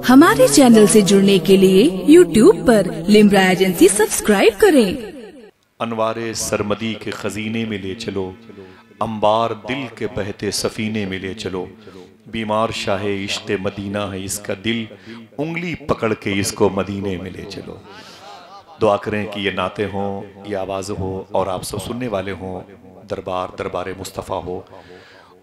हमारे चैनल से जुड़ने के लिए YouTube पर लिम्रा एजेंसी सब्सक्राइब करें। अनवारे सरमदी के खजीने में ले चलो, अंबार दिल के बहते सफीने में ले चलो। बीमार शाहे इश्क़ मदीना है इसका दिल, उंगली पकड़ के इसको मदीने में ले चलो। दुआ करें कि ये नाते हों, ये आवाज़ हो और आप सब सुनने वाले हों। दरबार दरबार मुस्तफ़ा हो,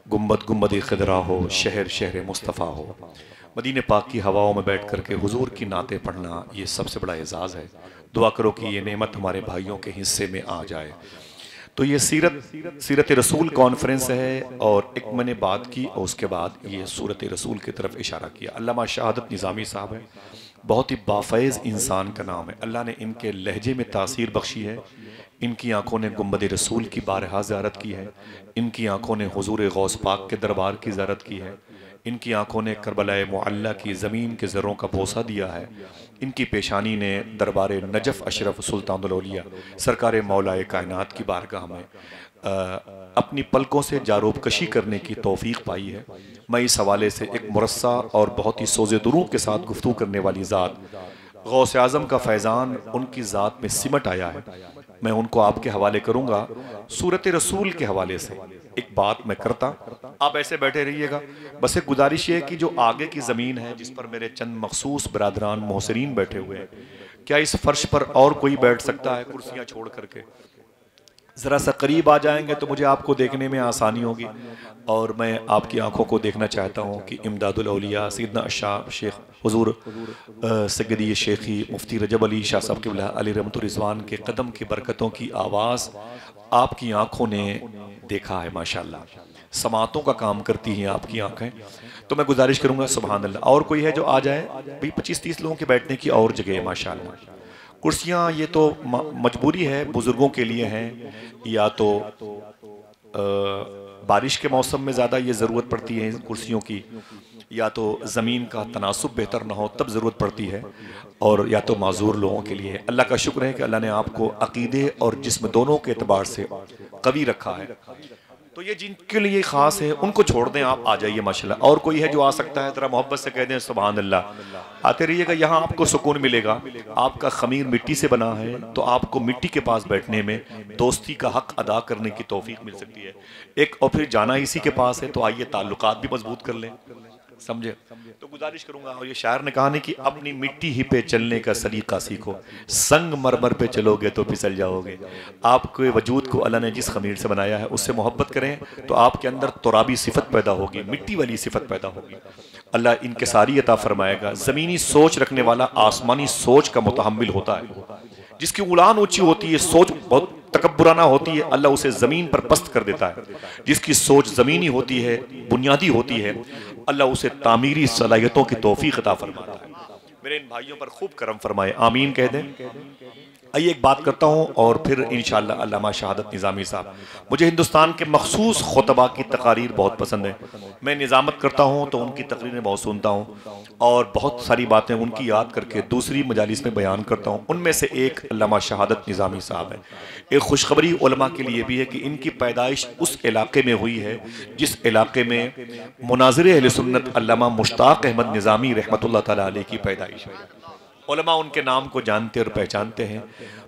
गुम्बद गुम्बद खदरा हो, शहर शहर मुस्तफ़ा हो। मदीने पाक की हवाओं में बैठ कर के हुजूर की नाते पढ़ना ये सबसे बड़ा एजाज़ है। दुआ करो कि ये नेमत हमारे भाइयों के हिस्से में आ जाए। तो ये सीरत रसूल कॉन्फ्रेंस है और एक मैंने बात की और उसके बाद ये सूरत रसूल की तरफ इशारा किया। अल्लामा शहादत निज़ामी साहब है, बहुत ही बाफ़ैज़ इंसान का नाम है। अल्लाह ने इनके लहजे में तासीर बख्शी है। इनकी आंखों ने गुम्बद रसूल की बारहा ज़ियारत की है। इनकी आंखों ने हुजूर गौस पाक के दरबार की ज़ियारत की है। इनकी आंखों ने करबलाए मुअल्ला की ज़मीन के ज़र्रों का बोसा दिया है। इनकी पेशानी ने दरबार नजफ़ अशरफ सुल्तानुल औलिया सरकार मौलाए कायनात की बारगाह में अपनी पलकों से जारूब कशी करने की तौफीक पाई है। मैं इस हवाले से एक मुरस्सा और बहुत ही सोज़े दुरूह के साथ गुफ्तगू करने वाली ज़ात गौस आज़म का फैज़ान उनकी ज़ात में सिमट आया है। मैं उनको आपके हवाले करूँगा। सूरत रसूल के हवाले से एक बात मैं करता, आप ऐसे बैठे रहिएगा। बस एक गुजारिश ये कि जो आगे की ज़मीन है जिस पर मेरे चंद मखसूस बरादरान मोहसिरीन बैठे हुए हैं, क्या इस फर्श पर और कोई बैठ सकता है कुर्सियाँ छोड़ करके? ज़रा सा करीब आ जाएंगे तो मुझे आपको देखने में आसानी होगी और मैं आपकी आंखों को देखना चाहता हूँ कि इमदादुल औलिया सैयदना शाह शेख हुजूर सैयदी शेखी मुफ्ती रजब अली शाह साहब क़िबला अली रहमतुर रिज़वान के कदम की बरकतों की आवाज़ आपकी आंखों ने देखा है। माशाअल्लाह समातों का काम करती हैं आपकी आंखें। तो मैं गुजारिश करूँगा सुभान अल्लाह, और कोई है जो आ जाए भाई। 25-30 लोगों के बैठने की और जगह है माशाअल्लाह। कुर्सियाँ ये तो मजबूरी है, बुजुर्गों के लिए हैं, या तो बारिश के मौसम में ज़्यादा ये ज़रूरत पड़ती है कुर्सियों की, या तो ज़मीन का तनासुब बेहतर ना हो तब ज़रूरत पड़ती है, और या तो माजूर लोगों के लिए। अल्लाह का शुक्र है कि अल्लाह ने आपको अकीदे और जिस्म दोनों के एतबार से कवी रखा है। तो ये जिनके लिए ख़ास है उनको छोड़ दें, आप आ जाइए माशाल्लाह। और कोई है जो आ सकता है, ज़रा मोहब्बत से कह दें सुभान अल्लाह। आते रहिएगा, यहाँ आपको सुकून मिलेगा। आपका खमीर मिट्टी से बना है तो आपको मिट्टी के पास बैठने में दोस्ती का हक अदा करने की तौफीक मिल सकती है एक। और फिर जाना इसी के पास है तो आइए ताल्लुकात भी मजबूत कर लें, समझे? तो गुजारिश करूंगा। और ये शायर ने कहा नहीं कि अपनी मिट्टी ही पे चलने का सलीका सीखो, संग मरमर पे चलोगे तो फिसल जाओगे। आपके वजूद को अल्लाह ने जिस खमीर से बनाया है उससे मोहब्बत करें तो आपके अंदर तुराबी सिफत पैदा होगी, मिट्टी वाली सिफत पैदा होगी। अल्लाह इनके सारी अता फरमाएगा। ज़मीनी सोच रखने वाला आसमानी सोच का मुतहम्मिल होता है। जिसकी उड़ान ऊंची होती है, सोच बहुत तकब्बुराना होती है, अल्लाह उसे ज़मीन पर पस्त कर देता है। जिसकी सोच ज़मीनी होती है, बुनियादी होती है, अल्लाह उसे तामीरी सलाहियतों की तौफीक अता फरमाता है। मेरे इन भाइयों पर खूब करम फरमाए, आमीन कह दें। आइए एक बात करता हूँ और फिर इंशाअल्लाह अल्लामा शहादत निज़ामी साहब। मुझे हिंदुस्तान के मखसूस खुतबा की तकारीर बहुत पसंद है। मैं निज़ामत करता हूँ तो उनकी तकरीरें बहुत सुनता हूँ और बहुत सारी बातें उनकी याद करके दूसरी मजालिस में बयान करता हूँ। उनमें से एक अल्लामा शहादत निज़ामी साहब है। एक खुशखबरी उलमा के लिए भी है कि इनकी पैदाइश उस इलाके में हुई है जिस इलाके में मुनाज़िर अहले सुन्नत अल्लामा मुश्ताक अहमद निज़ामी रहमतुल्लाह तआला अलैह की पैदाइश है। उलमा उनके नाम को जानते और पहचानते हैं।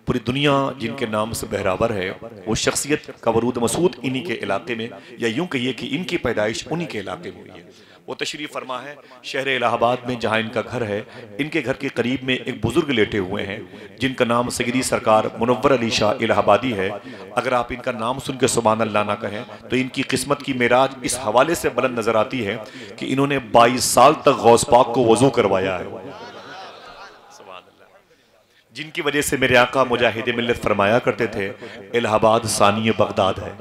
पूरी दुनिया जिनके नाम से बहरावर है, वो शख्सियत का वरूद मसूद इन्हीं के इलाके में, या यूं कहिए कि इनकी पैदाइश उन्हीं के इलाके में हुई है। वो तशरीफ़ फरमा है शहर इलाहाबाद में जहाँ इनका घर है। इनके घर के करीब में एक बुजुर्ग लेटे हुए हैं जिनका नाम सैयदी सरकार मुनव्वर अली शाह इलाहाबादी है। अगर आप इनका नाम सुन के सुभान अल्लाह ना कहें तो इनकी किस्मत की मेराज इस हवाले से बुलंद नजर आती है कि इन्होंने 22 साल तक गौस पाक को वज़ू करवाया है, जिनकी वजह से मेरे आका मुजाहिद मिल्लत फरमाया करते थे इलाहाबाद सानिय बगदाद है।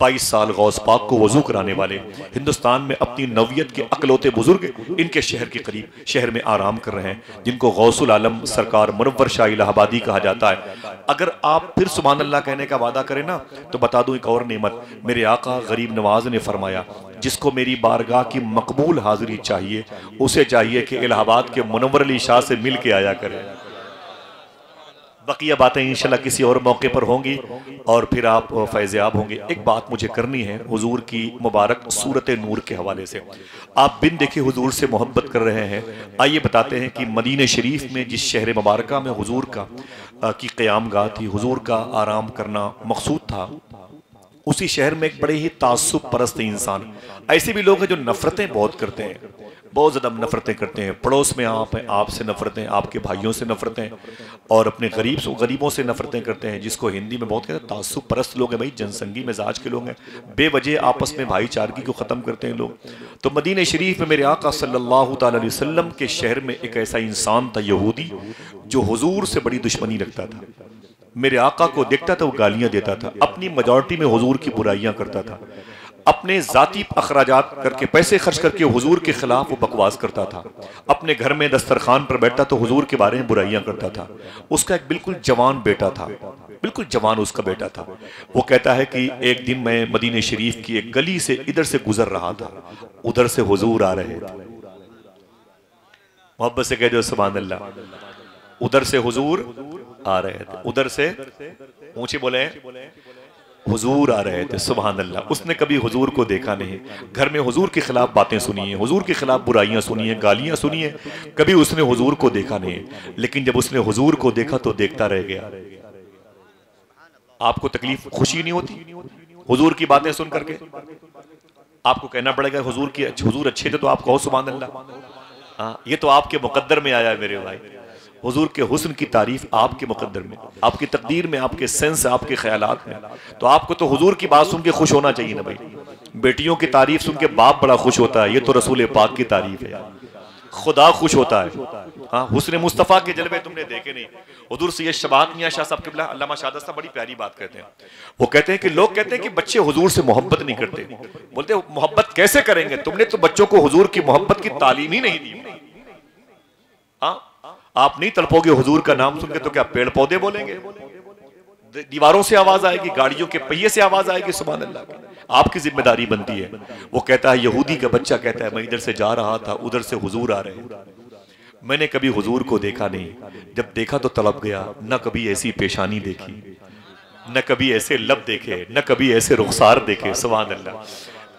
22 साल गौस पाक को वजू कराने वाले हिंदुस्तान में अपनी नौवियत के अकलौते बुजुर्ग इनके शहर के करीब शहर में आराम कर रहे हैं, जिनको गौसुल आलम सरकार मुनव्वर शाह इलाहाबादी कहा जाता है। अगर आप फिर सुभान अल्लाह कहने का वादा करें ना तो बता दूं एक और नेमत मेरे आका गरीब नवाज ने फरमाया, जिसको मेरी बारगाह की मकबूल हाजिरी चाहिए उसे चाहिए कि इलाहाबाद के मुनव्वर अली शाह से मिल के आया करे। बकिया बातें इंशाल्लाह किसी और मौके पर होंगी और फिर आप फैज़याब होंगे। एक बात मुझे करनी है हुजूर की मुबारक सूरत नूर के हवाले से। आप बिन देखे हुजूर से मोहब्बत कर रहे हैं, आइए बताते हैं कि मदीने शरीफ में जिस शहर मुबारक में हुजूर का की क़यामगाह थी, हुजूर का आराम करना मकसूद था, उसी शहर में एक बड़े ही तासुब परस्त इंसान, ऐसे भी लोग हैं जो नफरतें बहुत करते हैं, बहुत ज़्यादा नफरतें करते हैं। पड़ोस में आप हैं, आपसे नफरतें, आपके भाइयों से नफरतें, और अपने गरीबों से नफरतें करते हैं, जिसको हिंदी में बहुत कहते हैं तासुब परस्त लोग हैं भाई, जनसंगी मिजाज के लोग हैं, बेवजह आपस में भाईचारगी को ख़त्म करते हैं लोग। तो मदीने शरीफ में मेरे आका सल्लल्लाहु अलैहि वसल्लम के शहर में एक ऐसा इंसान था यहूदी, जो हुजूर से बड़ी दुश्मनी रखता था। मेरे आका को देखता था वो गालियां देता था, अपनी मेजॉरिटी में हुजूर की बुराइयां करता था, अपने जाती अखराजात करके पैसे खर्च करके हुजूर के खिलाफ वो बकवास करता था, अपने घर में दस्तरखान पर बैठता तो हुजूर के बारे में बुराइयां करता था। उसका एक बिल्कुल जवान बेटा था, बिल्कुल जवान उसका बेटा था। वो कहता है कि एक दिन मैं मदीने शरीफ की एक गली से इधर से गुजर रहा था, उधर से हुजूर आ रहे थे। मोहब्बत से कह दो सुभान अल्लाह। उधर से हुजूर आ रहे थे, उधर से ऊंचे बोले हुजूर आ रहे थे, सुभान अल्लाह। उसने कभी हुजूर को देखा नहीं, घर में हुजूर के खिलाफ बातें सुनी है, हुजूर के खिलाफ बुराइयां सुनी है, गालियां सुनी है, कभी उसने हुजूर को देखा नहीं। लेकिन जब उसने हुजूर को देखा तो देखता रह गया। आपको तकलीफ खुशी नहीं होती हुजूर की बातें सुन करके? आपको कहना पड़ेगा हुजूर अच्छे थे तो आप कहो सुभान अल्लाह। हाँ, ये तो आपके मुकद्दर में आया है मेरे भाई। हुजूर के हुस्न की तारीफ आपके मुकद्दर में, आपकी तकदीर में, आपके सेंस, आपके ख्यालात में। तो आपको तो हुजूर की बात सुन के खुश होना चाहिए ना भाई। बेटियों की तारीफ सुन के बाप बड़ा खुश होता है, ये तो रसूल पाक की तारीफ है, खुदा खुश होता है। हाँ, हुस्न मुस्तफ़ा के जलवे तुमने देखे नहीं। हुजूर सैयद शबात मियां शाह साहब क़िबला अल्लामा शहादत साहब बड़ी प्यारी बात कहते हैं। वो कहते हैं कि लोग कहते हैं कि बच्चे हुजूर से मोहब्बत नहीं करते। बोलते मोहब्बत कैसे करेंगे, तुमने तो बच्चों को हुजूर की मोहब्बत की तालीम ही नहीं दी। हाँ, आप नहीं तड़पोगे हुजूर का नाम सुन के तो क्या पेड़ पौधे बोलेंगे, दीवारों से आवाज आएगी, गाड़ियों के पहिए से आवाज आएगी, सुभान अल्लाह। आपकी जिम्मेदारी बनती है। वो कहता है यहूदी का बच्चा कहता है मैं इधर से जा रहा था, उधर से हुजूर आ रहे, मैंने कभी हुजूर को देखा नहीं, जब देखा तो तड़प गया। न कभी ऐसी पेशानी देखी, न कभी ऐसे लब देखे, न कभी ऐसे रुखसार देखे, सुभान अल्लाह।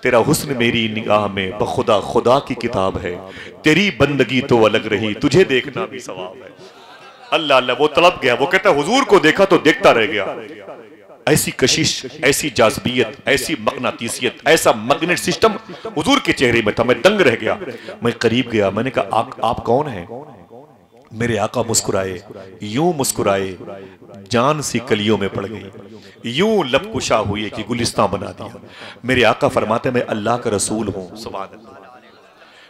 तेरा हुस्न मेरी निगाह में बखुदा खुदा की किताब है, तेरी बंदगी तो अलग रही, तुझे देखना भी सवाब है। अल्लाह अल्लाह। वो तड़प गया। वो कहता हुजूर को देखा तो देखता रह गया। ऐसी कशिश, ऐसी जाज़बियत, ऐसी मकनातीसियत, ऐसा मैग्नेट सिस्टम हुजूर के चेहरे में था। मैं दंग रह गया। मैं करीब गया, मैंने कहा आप कौन हैं? मेरे आका मुस्कुराए, यूं मुस्कुराए जान सी कलियों में पड़ गई, यूं लब कुशा हुए कि गुलिस्तान बना दिया। मेरे आका फरमाते मैं अल्लाह का रसूल हूँ, सुभान अल्लाह।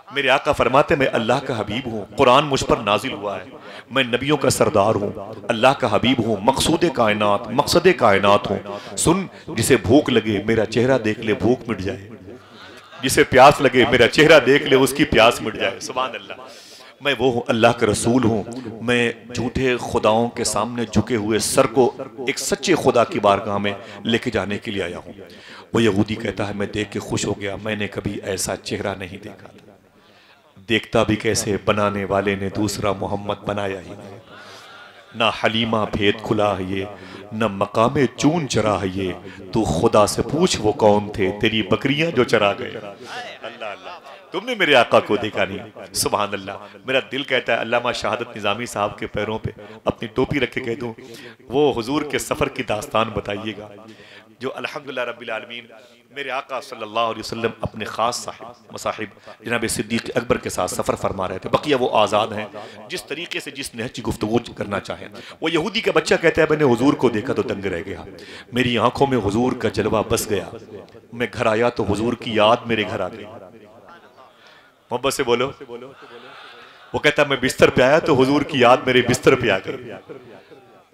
मेरे आका फरमाते मैं अल्लाह का हबीब हूँ, कुरान मुझ पर नाजिल हुआ है, मैं नबियों का सरदार हूँ, अल्लाह का हबीब हूँ, मकसूद कायनात, मकसद कायनात हूँ। सुन, जिसे भूख लगे मेरा चेहरा देख ले भूख मिट जाए, जिसे प्यास लगे मेरा चेहरा देख ले उसकी प्यास मिट जाए, सुभान अल्लाह। मैं वो हूँ, अल्लाह का रसूल हूँ। मैं झूठे खुदाओं के सामने झुके हुए सर को एक सच्चे खुदा की बारगाह में लेके जाने के लिए आया हूँ। वो यहूदी कहता है मैं देख के खुश हो गया, मैंने कभी ऐसा चेहरा नहीं देखा था। देखता भी कैसे, बनाने वाले ने दूसरा मोहम्मद बनाया ही नहीं। ना हलीमा भेद खुला है ये, न मकामे चून चरा है ये, तू खुदा से पूछ वो कौन थे, तेरी बकरियां जो चरा गए। अल्लाह अल्लाह। तुमने मेरे आका को देखा नहीं, सुभान अल्लाह। मेरा दिल कहता है अल्लामा शहादत निज़ामी साहब के पैरों पे अपनी टोपी रख के कह दूं वो हुजूर के सफ़र की दास्तान बताइएगा जो अल्हम्दुलिल्लाह रब्बिल आलमीन मेरे आका सल्लल्लाहु अलैहि वसल्लम अपने खास मसाहिब जनाब सिद्दीक अकबर के साथ सफ़र फरमा रहे थे। बकिया वो आज़ाद हैं, जिस तरीके से जिस नहज की गुफ्तगू करना चाहें। वो यहूदी का बच्चा कहता है मैंने हुजूर को देखा तो दंग रह गया, मेरी आंखों में हुजूर का जलवा बस गया, मैं घर आया तो हुजूर की याद मेरे घर आ गई। मोहब्बत से बोलो। वो कहता मैं बिस्तर पे आया तो हुजूर की याद मेरे बिस्तर पे आ गई।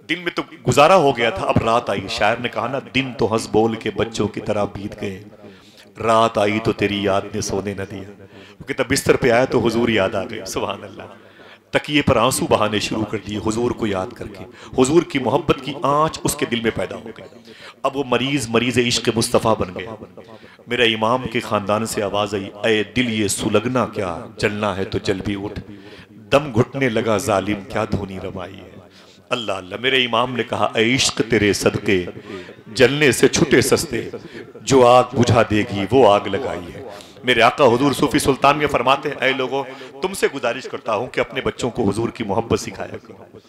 दिन में तो गुजारा हो गया था, अब रात आई। शायर ने कहा ना, दिन तो हंस बोल के बच्चों की तरह बीत गए, रात आई तो तेरी याद ने सोने न दिया। वो कहता बिस्तर पे आया तो हुजूर याद आ गए, सुभान अल्लाह। तकिए पर आंसू बहाने शुरू कर दिए हुजूर को याद करके। हुजूर की मोहब्बत की आंच उसके दिल में पैदा हो गई। अब वो मरीज इश्क मुस्तफ़ा बन गया। मेरा इमाम के खानदान से आवाज आई, ऐ दिल ये सुलगना क्या, जलना है तो जल भी उठ, दम घुटने लगा जालिम क्या धुनी रवाई है। अल्लाह अल्लाह, मेरे इमाम ने कहा, ऐ इश्क तेरे सदके जलने से छुटे सस्ते, जो आग बुझा देगी वो आग लगाई है। मेरे आका हुजूर सूफी सुल्तान में फरमाते हैं, ऐ लोगों, तुमसे गुजारिश करता हूं कि अपने बच्चों को हुजूर की मोहब्बत सिखाया करो,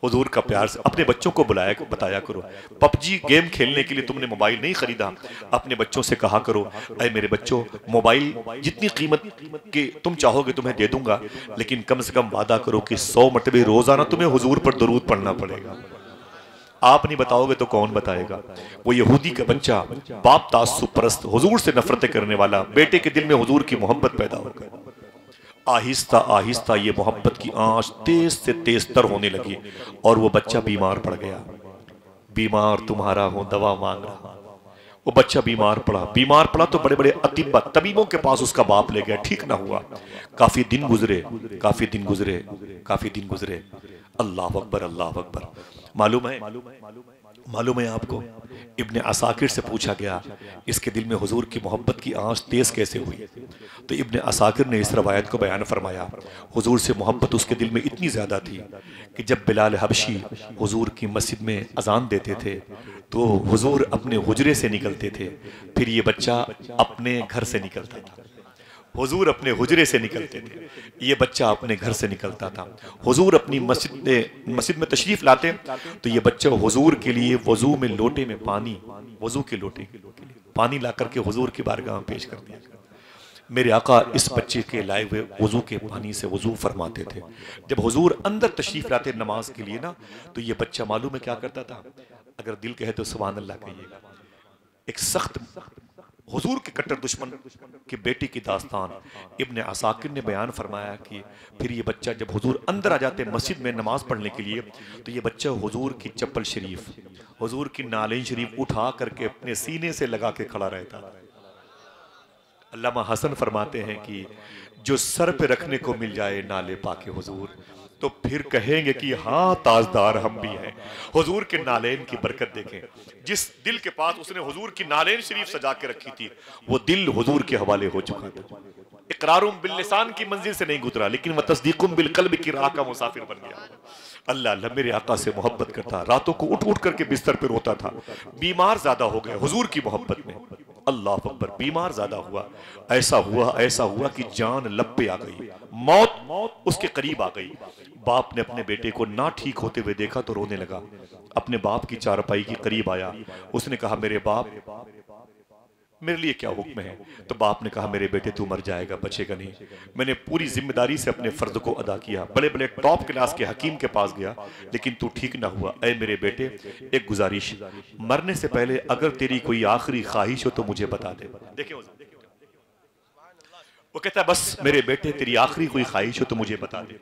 हुजूर का प्यार से अपने बच्चों को बताया करो। पबजी गेम खेलने के लिए तुमने मोबाइल नहीं खरीदा, अपने बच्चों से कहा करो, ऐ मेरे बच्चों, मोबाइल जितनी कीमत के तुम चाहोगे तुम्हें दे दूंगा, लेकिन कम से कम वादा करो कि 100 मरतबे रोजाना तुम्हें हुजूर पर दरूद पढ़ना पड़ेगा। आप नहीं बताओगे तो कौन बताएगा। वो यहूदी का बच्चा, बाप तासुब परस्त, हुजूर से नफरतें करने वाला, बेटे के दिल में हुजूर की मोहब्बत पैदा हो गई। आहिस्ता आहिस्ता ये मोहब्बत की आंच तेज से तेज तर होने लगी और वो बच्चा बीमार पड़ गया। बीमार तुम्हारा हो, दवा मांग रहा। वो बच्चा बीमार पड़ा तो बड़े बड़े अतिब्बा तबीबों के पास उसका बाप ले गया, ठीक ना हुआ। काफी दिन गुजरे। अल्लाह अकबर, अल्लाह अकबर। मालूम है आपको, इब्ने असाकिर से पूछा गया, इसके दिल में हुजूर की मोहब्बत की आंच तेज कैसे हुई? तो इब्ने असाकिर ने इस रवायत को बयान फरमाया, हुजूर से मोहब्बत उसके दिल में इतनी ज्यादा थी कि जब बिलाल हबशी हुजूर की मस्जिद में अजान देते थे तो हुजूर अपने हुजरे से निकलते थे, फिर ये बच्चा अपने घर से निकलता था। हुजूर अपने हुजरे से निकलते थे, ये बच्चा अपने घर से निकलता था। हुजूर अपनी मस्जिद में तशरीफ लाते तो ये बच्चा हुजूर के लिए वजू में लोटे में पानी, वजू के लोटे के लिए पानी ला करके हुजूर की बारगाह में पेश कर दिया। मेरे आका इस बच्चे के लाए हुए वजू के पानी से वजू फरमाते थे। जब हुजूर अंदर तशरीफ लाते नमाज के लिए ना, तो ये बच्चा मालूम है क्या करता था? अगर दिल कहे तो सुभान अल्लाह कहिएगा। एक सख्त हुजूर के कट्टर दुश्मन की बेटी की दास्तान इब्ने असाकिर ने बयान फरमाया कि फिर ये बच्चा जब हुजूर अंदर आ जाते मस्जिद में नमाज पढ़ने के लिए, तो ये बच्चा हुजूर की चप्पल शरीफ, हुजूर की नालें शरीफ उठा करके अपने सीने से लगा के खड़ा रहता। अल्लामा हसन फरमाते हैं कि जो सर पे रखने को मिल जाए नाले पाके हुजूर, तो फिर कहेंगे कि हाँ ताजदार हम भी हैं। हुजूर के नालेन की बरकत देखें। जिस दिल के पास उसने हुजूर की नालेन शरीफ सजा के रखी थी, वो दिल हुजूर के हवाले हो चुका था। इकरारुम बिल लिसान की मंजिल से नहीं गुजरा, लेकिन वह तस्दीकुम बिल कल्ब की राह का मुसाफिर बन गया। अल्लाह अल्लाह, मेरे आका से मोहब्बत करता, रातों को उठ उठ करके बिस्तर पे रोता था। बीमार ज्यादा हो गया हुजूर की मोहब्बत में। अल्लाह अकबर, बीमार ज्यादा हुआ, ऐसा हुआ कि जान लब पे आ गई, मौत उसके करीब आ गई। बाप ने अपने बेटे को ना ठीक होते हुए देखा तो रोने लगा। अपने बाप की चारपाई के करीब आया, उसने कहा, मेरे बाप, मेरे लिए क्या हुक्म है? तो बाप ने कहा, मेरे बेटे तू मर जाएगा, बचेगा नहीं। मैंने पूरी जिम्मेदारी से अपने फर्ज को अदा किया, बड़े बड़े टॉप क्लास के हकीम के पास गया, लेकिन तू ठीक ना हुआ। ऐ मेरे बेटे, एक गुजारिश, मरने से पहले अगर तेरी कोई आखिरी ख्वाहिश हो तो मुझे बता दे। देखिए वो कहता है, बस मेरे बेटे तेरी आखिरी कोई ख्वाहिश हो तो मुझे बता दे।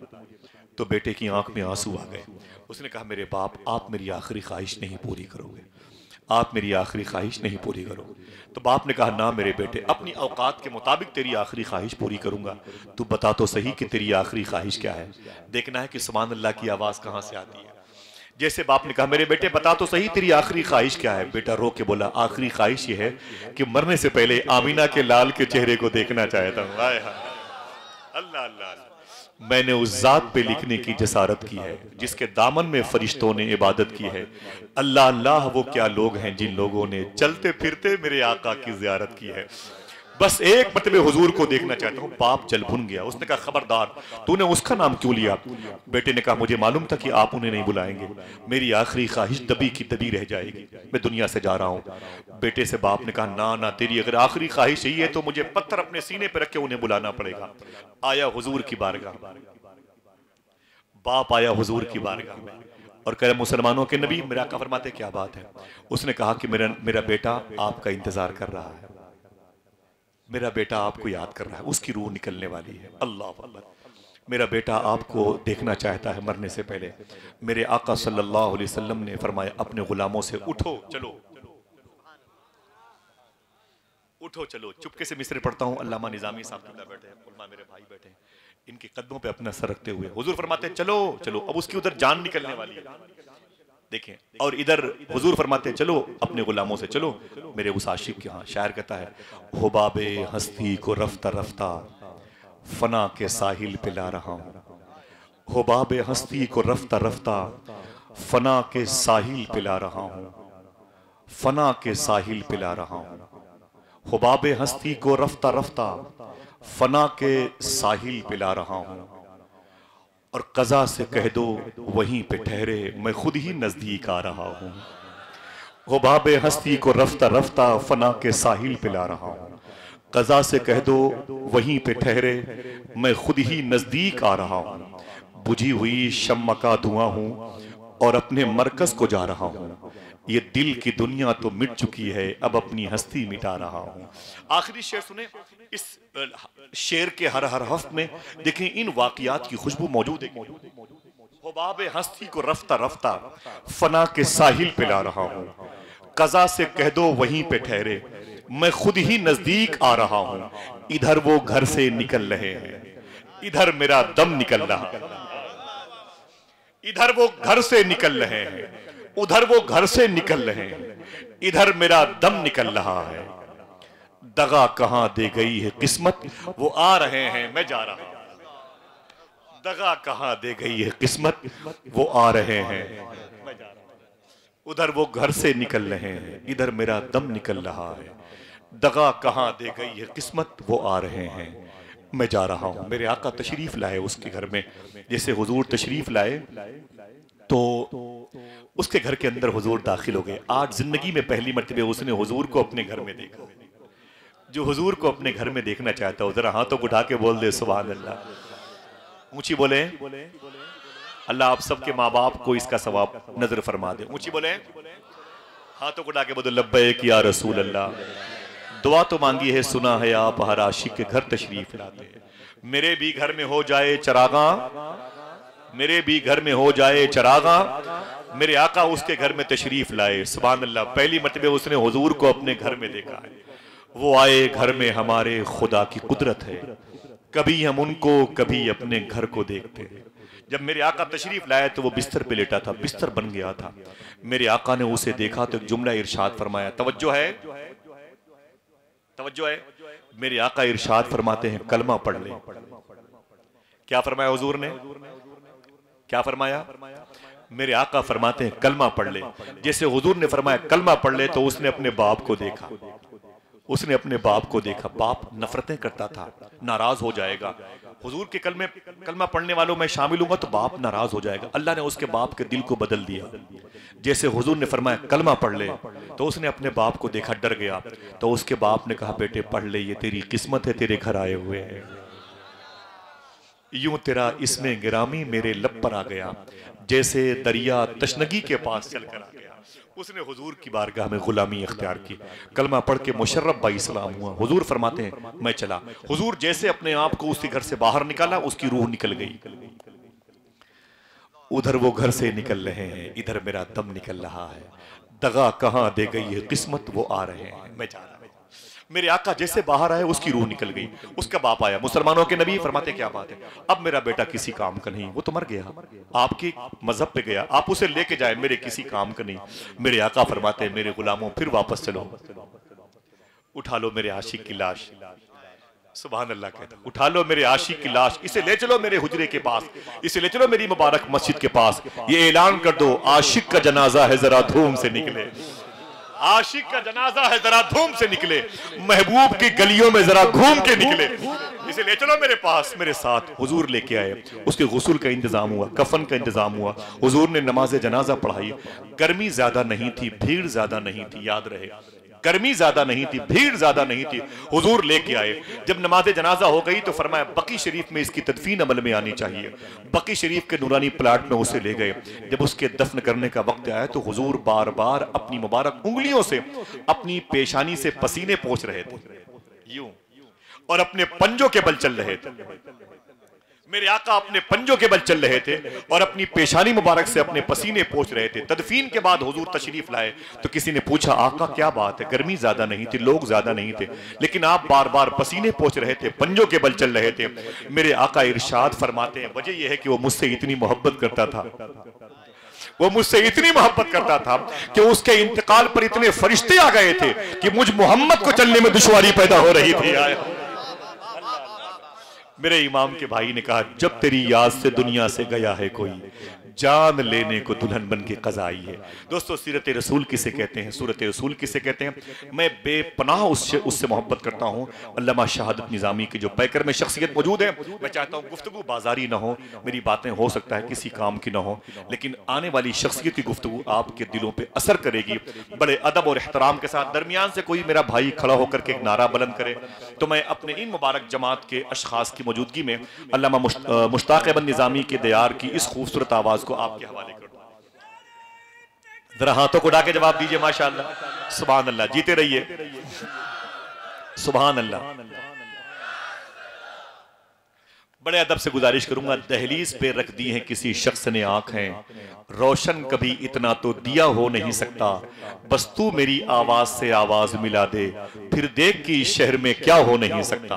तो बेटे की आंख में आंसू आ गए। उसने कहा, मेरे बाप, आप मेरी आखिरी ख्वाहिश नहीं पूरी करोगे, आप मेरी आखिरी ख्वाहिश नहीं पूरी करोगे। तो बाप ने कहा, ना मेरे बेटे, अपनी औकात के मुताबिक तेरी आखिरी ख्वाहिश पूरी करूंगा। तू बता तो सही कि तेरी आखिरी ख्वाहिश क्या है। देखना है कि सुभान अल्लाह की आवाज कहां से आती है। जैसे बाप ने कहा, मेरे बेटे बता तो सही तेरी आखिरी ख्वाहिश क्या है। बेटा रो के बोला, आखिरी ख्वाहिश ये है कि मरने से पहले आमीना के लाल के चेहरे को देखना चाहता हूँ। अल्लाह अल्लाह, मैंने उस जात पे लिखने की जसारत की है जिसके दामन में फरिश्तों ने इबादत की है। अल्लाह अल्लाह, वो क्या लोग हैं जिन लोगों ने चलते फिरते मेरे आका की जियारत की है। बस एक मरतबे हुजूर को देखना चाहता हूँ। बाप जल भुन गया। उसने कहा, खबरदार, तूने उसका नाम क्यों लिया? बेटे ने कहा, मुझे मालूम था कि आप उन्हें नहीं बुलाएंगे, मेरी आखिरी ख्वाहिश दबी की दबी रह जाएगी, मैं दुनिया से जा रहा हूँ। बेटे से बाप ने कहा, ना ना, तेरी अगर आखिरी ख्वाहिश यही है तो मुझे पत्थर अपने सीने पर रख के उन्हें बुलाना पड़ेगा। आया हुजूर की बारगाह, बाप आया हुजूर की बारगाह में और कह रहे, मुसलमानों के नबी, मेरा आका फरमाते क्या बात है? उसने कहा कि मेरा बेटा आपका इंतजार कर रहा है, मेरा बेटा आपको याद कर रहा है, उसकी रूह निकलने वाली है। अल्लाह अल्लाह, मेरा बेटा आपको देखना चाहता है मरने से पहले। मेरे आका सल्लल्लाहु अलैहि वसल्लम ने फरमाया, अपने गुलामों से उठो चलो, उठो चलो। चुपके से मिसरे पढ़ता हूँ। अल्लामा निजामी साहब बैठे हैं, उलमा मेरे भाई बैठे हैं, इनके कदमों पे अपना सर रखते हुए हुजूर फरमाते हैं, चलो चलो। अब उसकी उधर जान निकलने वाली है, देखें, और इधर हुजूर फरमाते हैं, चलो अपने गुलामों से चलो मेरे उस आशिक के यहाँ। शायर कहता है, हुबाबे हस्ती को रफ्ता रफ्ता फना के साहिल पे ला रहा हूँ, हुबाबे हस्ती को रफ्ता रफ्ता फना के साहिल पिला रहा हूं, फना के साहिल पिला रहा हूं। हुबाबे हस्ती को रफ्ता रफ्ता फना के साहिल पिला रहा हूं। और कज़ा से कह दो वहीं पे ठहरे, मैं खुद ही नजदीक आ रहा हूं। हुबाबे हस्ती को रफ्ता रफ्ता फना के साहिल पिला रहा हूं। कज़ा से कह दो वहीं पे ठहरे, मैं खुद ही नजदीक आ रहा हूं। बुझी हुई शम्मा का धुआं हूं और अपने मरकज को जा रहा हूं। ये दिल की दुनिया तो मिट चुकी है, अब अपनी हस्ती मिटा रहा हूं। आखिरी शेर सुने। इस शेर के हर हर हर्फ में देखें इन वाकयात की खुशबू मौजूद है। हुबाबे हस्ती को रफ्ता रफ्ता फना के साहिल पिला रहा हूं। कज़ा से कह दो वहीं पे ठहरे, मैं खुद ही नजदीक आ रहा हूं। इधर वो घर से निकल रहे हैं, इधर मेरा दम निकल रहा है। इधर वो घर से निकल रहे हैं, उधर वो घर से निकल रहे हैं, इधर मेरा दम निकल रहा है। दगा कहां दे गई है किस्मत, वो आ रहे हैं मैं जा रहा हूं। दगा कहां दे गई है किस्मत, वो आ रहे हैं मैं जा रहा हूं। उधर वो घर से निकल रहे हैं, इधर मेरा दम निकल रहा है। दगा कहां दे गई है किस्मत, वो आ रहे हैं मैं जा रहा हूं। मेरे आका तशरीफ लाए उसके घर में, जैसे हुजूर तशरीफ लाए तो उसके घर के अंदर हुजूर दाखिल हो गए। आज जिंदगी में पहली मर्तबे उसने हुजूर को अपने घर में देखा। जो हुजूर को अपने घर में देखना चाहता हो जरा हाथों को उठा के बोल दे सुभान अल्लाह। ऊंची बोले अल्लाह आप सबके माँ बाप को इसका सवाब नजर फरमा दे। ऊंची बोले हाथों को उठा के बोलो लब्बैक या रसूल अल्लाह। दुआ तो मांगी है, सुना है आप हर आशिक के घर तशरीफ लाते। मेरे भी घर में हो जाए चरागा, मेरे भी घर में हो जाए चरागा, मेरे आका उसके घर में तशरीफ लाए। सुभान अल्लाह। पहली मर्तबे उसने हुजूर को अपने घर में देखा है। वो आए घर में हमारे खुदा की कुदरत है, कभी हम उनको कभी अपने घर को देखते हैं। जब मेरे आका तशरीफ लाए तो वो बिस्तर पे लेटा था, बिस्तर बन गया था। मेरे आका ने उसे देखा तो एक जुमला इरशाद फरमाया, तवज्जो है, तवज्जो है। मेरे आका इरशाद फरमाते हैं कलमा पढ़ ले। क्या फरमाया हुजूर ने, क्या फरमाया? मेरे आका फरमाते हैं कलमा पढ़ ले। जैसे हुजूर ने फरमाया कलमा पढ़ ले तो उसने अपने बाप को देखा, उसने अपने बाप को देखा। बाप नफरतें करता था, नाराज हो जाएगा। हुजूर के कलमा पढ़ने वालों में शामिल होगा तो बाप नाराज हो जाएगा। अल्लाह ने उसके बाप के दिल को बदल दिया। जैसे हुजूर ने फरमाया कलमा पढ़ ले तो उसने अपने बाप को देखा, डर गया। तो उसके बाप ने कहा बेटे पढ़ ले, ये तेरी किस्मत है, तेरे घर आए हुए हैं। यूं तेरा इसमें गिरामी मेरे लब पर आ गया, जैसे दरिया तशनगी के पास चलकर आ गया। उसने हुजूर की बारगाह में गुलामी इख्तियार की, कलमा पढ़ के मुशर्रफ बाई इस्लाम हुआ। हुजूर फरमाते हैं मैं चला। हुजूर जैसे अपने आप को उसी घर से बाहर निकाला, उसकी रूह निकल गई। उधर वो घर से निकल रहे हैं, इधर मेरा दम निकल रहा है। दगा कहां दे गई है किस्मत, वो आ रहे हैं मैं जा रहा हूं। मेरे आका जैसे बाहर आए उसकी रूह निकल गई। उसका बाप आया, मुसलमानों के नबी फरमाते क्या बात है, अब मेरा बेटा किसी काम का नहीं, वो तो मर गया, आपके मजहब पे गया, आप उसे लेके जाए, मेरे किसी काम का नहीं। मेरे आका फरमाते मेरे गुलामों फिर वापस चलो, उठा लो मेरे आशिक की लाश। सुभान अल्लाह कहता, उठा लो मेरे आशिक की लाश, इसे ले चलो मेरे हुजरे के पास, इसे ले चलो मेरी मुबारक मस्जिद के पास। ये ऐलान कर दो आशिक का जनाजा है, जरा धूम से निकले। आशिक का जनाजा है, जरा धूम से निकले। महबूब की गलियों में जरा घूम के निकले। इसे ले चलो मेरे पास, मेरे साथ। हुजूर लेके आए, उसके गुस्ल का इंतजाम हुआ, कफन का इंतजाम हुआ। हुजूर ने नमाज जनाजा पढ़ाई। गर्मी ज्यादा नहीं थी, भीड़ ज्यादा नहीं थी, याद रहे, गर्मी ज्यादा नहीं थी, भीड़ ज्यादा नहीं थी। हुजूर लेके आए। जब नमाज जनाजा हो गई तो फरमाया बकी शरीफ में इसकी तदफीन अमल में आनी चाहिए। बकी शरीफ के नूरानी प्लाट में उसे ले गए। जब उसके दफन करने का वक्त आया तो हुजूर बार बार अपनी मुबारक उंगलियों से अपनी पेशानी से पसीने पोंछ रहे थे, यूं, और अपने पंजों के बल चल रहे थे। मेरे आका अपने पंजों के बल चल रहे थे और अपनी पेशानी मुबारक से अपने पसीने पोंछ रहे थे। तदफीन के बाद हुजूर तशरीफ लाए तो किसी ने पूछा आका क्या बात है, गर्मी ज्यादा नहीं थी, लोग ज्यादा नहीं थे, लेकिन आप बार बार पसीने पोंछ रहे थे, पंजों के बल चल रहे थे। मेरे आका इरशाद फरमाते हैं वजह यह है कि वो मुझसे इतनी मोहब्बत करता था, वो मुझसे इतनी मोहब्बत करता था कि उसके इंतकाल पर इतने फरिश्ते आ गए थे कि मुझ मोहम्मद को चलने में दुश्वारी पैदा हो रही थी। मेरे इमाम के भाई ने कहा जब तेरी याद से दुनिया से गया है कोई, जान लेने को दुल्हन बन के कज़ा आई है। दोस्तों, सीरत रसूल किसे कहते हैं, सूरत रसूल किसे कहते हैं, मैं बेपनाह उससे मोहब्बत करता हूँ। अल्लामा शहादत निज़ामी की जो पैकर में शख्सियत मौजूद है, मैं चाहता हूँ गुफ्तगू बाजारी ना हो, मेरी बातें हो सकता है किसी काम की ना हो, लेकिन आने वाली शख्सियत की गुफ्तगू आपके दिलों पर असर करेगी। बड़े अदब और एहतराम के साथ दरमियान से कोई मेरा भाई खड़ा होकर के एक नारा बुलंद करे तो मैं अपने इन मुबारक जमात के अशखास की मौजूदगी में अल्लामा मुश्ताक अहमद निज़ामी के दयार की इस खूबसूरत आवाज को आपके हवाले कर दूं। जरा हाथों को उठा के जवाब दीजिए माशाअल्लाह, सुभान अल्लाह। जीते रहिए, सुभान अल्लाह। बड़े अदब से गुजारिश करूंगा, दहलीज पे रख दी हैं किसी शख्स ने आंखें, रोशन कभी इतना तो दिया हो नहीं सकता, बस तू मेरी आवाज से आवाज मिला दे, फिर देख कि इस शहर में क्या हो नहीं सकता।